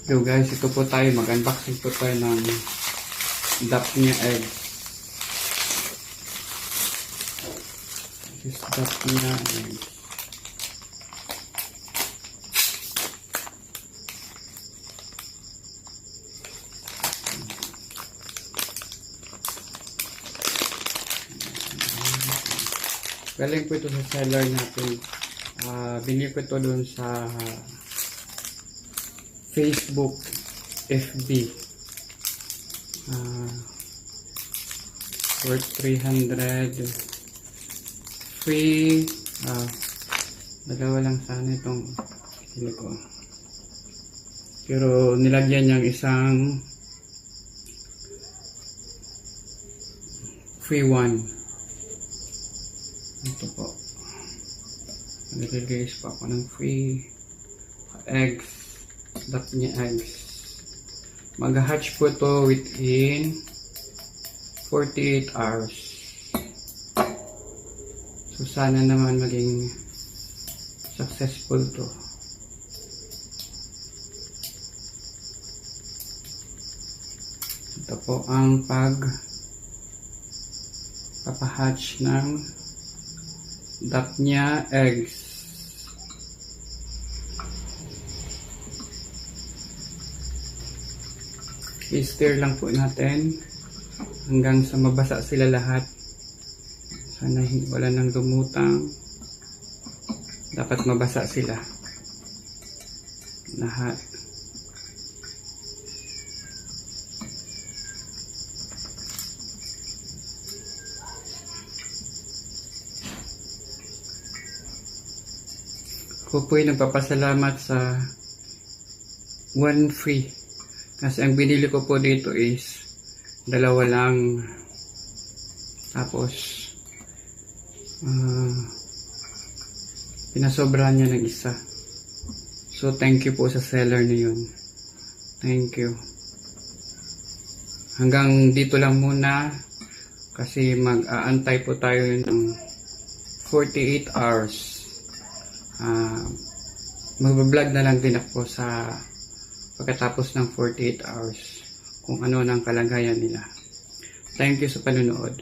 So guys, ito po tayo, mag-unboxing po tayo ng Daphnia egg. This is Daphnia egg. Galing po ito sa seller natin. Binili ko ito doon sa Facebook, FB. Worth 300. Free. Dalawa lang sana itong pili ko. Pero nilagyan niyang isang free one. Ito po. Nag-release pa ako ng free eggs. Daphnia eggs. Mag-hatch po to within 48 hours. So sana naman maging successful to. Ito po ang papahatch ng Daphnia eggs. I-stir lang po natin hanggang sa mabasa sila lahat. Sana wala nang lumutang. Dapat mabasa sila lahat. Ako po'y nagpapasalamat sa one free. Kasi ang binili ko po dito is dalawa lang. Tapos pinasobra niya ng isa. So thank you po sa seller na yun. Thank you. Hanggang dito lang muna. Kasi mag-aantay po tayo ng 48 hours. Mag-vlog na lang din ako sa pagkatapos ng 48 hours kung ano ang kalagayan nila. Thank you sa panonood.